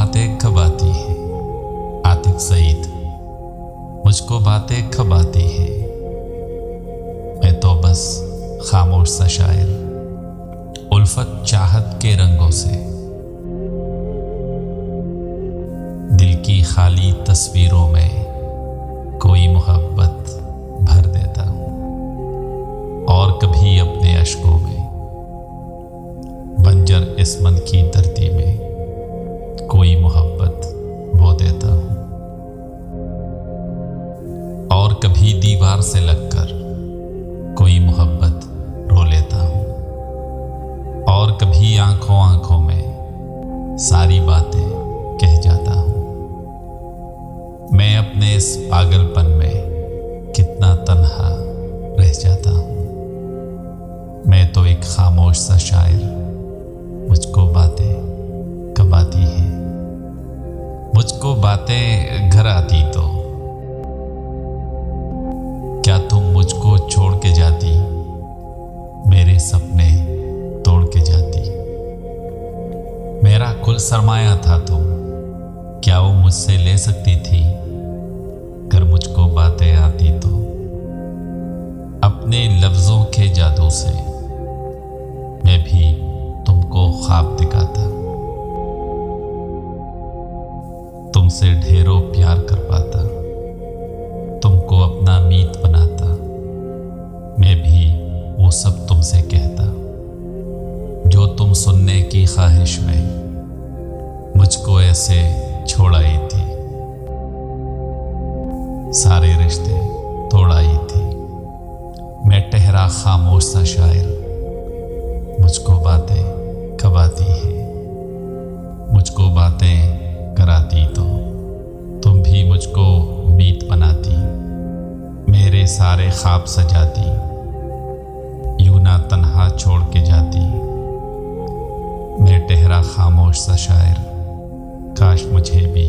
बातें कब आती हैं आतिक सईद, मुझको बातें कब आती हैं। मैं तो बस खामोश सा शायर, उल्फत चाहत के रंगों से दिल की खाली तस्वीरों में कोई मोहब्बत भर देता हूँ, और कभी अपने अश्कों में बंजर इस मन की धरती में कोई मोहब्बत बो देता हूँ, और कभी दीवार से लगकर कोई मोहब्बत रो लेता हूँ, और कभी आंखों आंखों में सारी बातें कह जाता हूँ। मैं अपने इस पागलपन में कितना तन्हा रह जाता हूँ। मैं तो एक खामोश सा शायर, मुझको बातें कब आती हैं। मुझको बातें घर आती तो क्या तुम मुझको छोड़ के जाती, मेरे सपने तोड़ के जाती। मेरा कुल सरमाया था तुम, क्या वो मुझसे ले सकती थी। अगर मुझको बातें आती तो अपने लफ्जों के जादू से मैं भी तुमको ख्वाब दिखाता, तुमसे ढेरों प्यार कर पाता, तुमको अपना मीत बनाता। मैं भी वो सब तुमसे कहता जो तुम सुनने की ख्वाहिश में मुझको ऐसे छोड़ आई थी। सारे रिश्ते तोड़ आई थी। मैं ठहरा खामोश सा शायर, मुझको बातें कब आती हैं। मुझको बातें कराती तो तुम भी मुझको मीत बनाती, मेरे सारे ख्वाब सजाती, यूं ना तन्हा छोड़ के जाती। मैं ठहरा खामोश सा शायर, काश मुझे भी